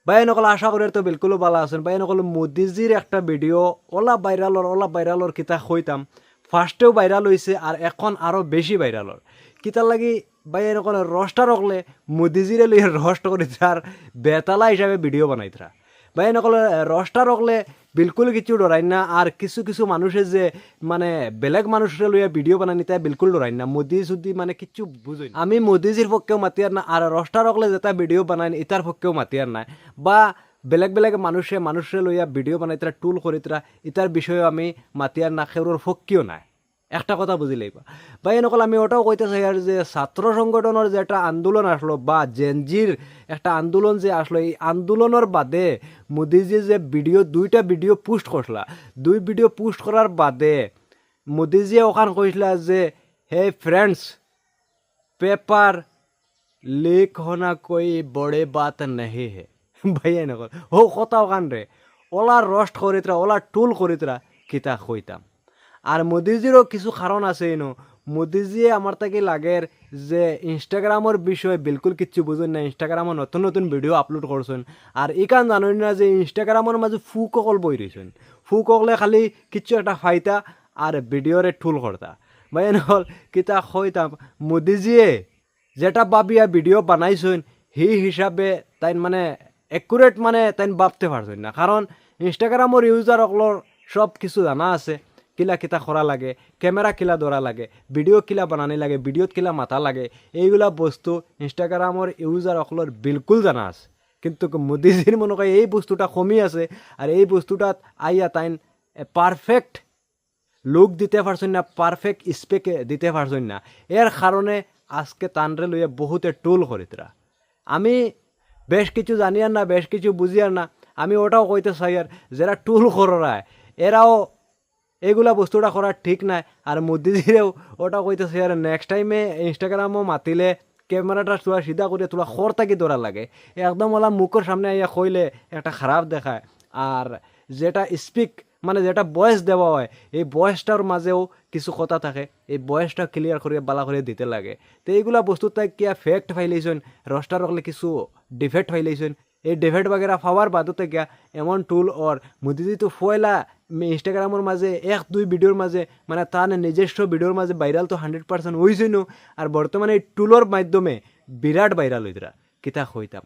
ভাই নকল আশা করি তো বিলকুল ভালো আছেন। ভাই নকল মোদিজির একটা ভিডিও ওলা ভাইরালর কিতা কইতাম ফার্স্টেও ভাইরাল হয়েছে আর এখন আরও বেশি ভাইরালর কিতার লাগি ভাই নকল রসটা রকলে মোদিজিরে লইয়ে রস্ট করে তার বেতালা হিসাবে ভিডিও বানাইতরা। ভাই নকল রসটা রকলে বিলকুল কিছু ডরাই না। আর কিছু কিছু মানুষের যে মানে বেলেগ মানুষের লইয়া ভিডিও বানানি তাই বিলকুল ডরাই না। মোদি সুদি মানে কিছু বুঝই আমি মোদিজির পক্ষেও মাতিয়ার না আর রসটা রকলে যেটা ভিডিও বানাই ইতার পক্ষেও মাতিয়ার নাই বা বেলেগ মানুষে লইয়া ভিডিও বানাই তারা টুল করি তারা ইতার বিষয়ে আমি মাতিয়ার না খেউর পক্ষেও নাই। একটা কথা বুঝি লাগবা ভাই নকল আমি ওটাও কইতে চাই আর যে ছাত্র সংগঠনের যে একটা আন্দোলন আসলো বা জেনজির একটা আন্দোলন যে আসলো এই আন্দোলনের বাদে মোদিজি যে দুইটা ভিডিও পোস্ট করলা দুই ভিডিও পোস্ট করার বাদে মোদিজি ওখান কইসলা যে হে ফ্রেন্ডস পেপার লিক হোনা কোই বড়ে বাত नहीं है ভাইয়া নকল ও কথা ওখান রে ওলার রস্ট করিতরা ওলার টুল করিতরা কিতা কইতাম। আর মোদিজিরও কিছু কারণ আছে এনো মোদিজিয়ে আমার তাকে লাগের যে ইনস্টাগ্রামের বিষয়ে বিলকুল কিচ্ছু বুঝুন না। ইনস্টাগ্রামে নতুন নতুন ভিডিও আপলোড করছেন আর ইকান জানুন না যে ইনস্টাগ্রামের মাঝে ফুক অকল বই রয়েছেন। ফুক অকলে খালি কিচ্ছু একটা ফাইতা আর ভিডিওরে ঠুল করতা। ভাই নহল কিতা কইতাম মোদিজিয়ে যেটা ভাবিয়া ভিডিও বানাইছেন সেই হিসাবে তাই মানে একুরেট মানে তাই ভাবতে পারছেন না। কারণ ইনস্টাগ্রামের ইউজার অকলর সব কিছু জানা আছে কিলা কিতা করা লাগে ক্যামেরা কিলা ধরা লাগে ভিডিও কিলা বানানি লাগে ভিডিওত কিলা মাথা লাগে এইগুলা বস্তু ইনস্টাগ্রামের ইউজার অকলর বিলকুল জানা আছে। কিন্তু মোদিজির মনে হয় এই বস্তুটা কমি আছে আর এই বস্তুটাত আইয়া তাইন পারফেক্ট লুক দিতে পারছেন না পারফেক্ট স্পেক দিতে পারছেন না। এর কারণে আজকে তানরে লইয়া বহুতে টুল করিতরা। আমি বেশ কিছু জানিয়ার না বেশ কিছু বুঝিয়ার না আমি ওটাও কইতে চাই আর যারা টুল করায় এরাও এগুলা বস্তুটা করা ঠিক নাই। আর মোদিজিরেও ওটা কইতেছে আর নেক্সট টাইমে ইনস্টাগ্রামও মাতিলে ক্যামেরাটা তোলা সিধা করে তোলা খর থাকি ধরা লাগে একদম ওলা মুখের সামনে আইয়া কইলে একটা খারাপ দেখায়। আর যেটা স্পিক মানে যেটা বয়েস দেওয়া হয় এই বয়েসটার মাঝেও কিছু কথা থাকে এই বয়েসটা ক্লিয়ার করে বালা করে দিতে লাগে। তো এইগুলা বস্তু তাই কিয়া ফেক্ট ফাইলাইছেন রস্টার রাখলে কিছু ডিফেক্ট ফাইলাইছেন এই ডিফেক্ট বাগেরা পাওয়ার বাদতে গিয়া এমন টুল ওর মোদিজি তো ফয়লা ইনস্টাগ্রামের মাঝে এক দুই ভিডিওর মাঝে মানে তার নিজস্ব ভিডিওর মাঝে ভাইরাল তো 100% হয়েছিল। আর বর্তমানে এই টুলোর মাধ্যমে বিরাট ভাইরাল হইতরা কিতা হইতাম।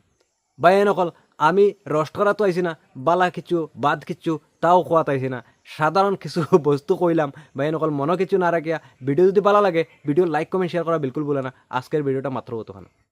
ভাই নকল আমি রস্ট করা তো আইছি না বালা কিছু বাদ কিছু তাও খোয়াত আইছি না সাধারণ কিছু বস্তু কইলাম। ভাই নকল মনে কিছু না রাখিয়া ভিডিও যদি ভালো লাগে ভিডিও লাইক কমেন্ট শেয়ার করা বিলকুল ভুলে না। আজকের ভিডিওটা মাত্র কতখানা।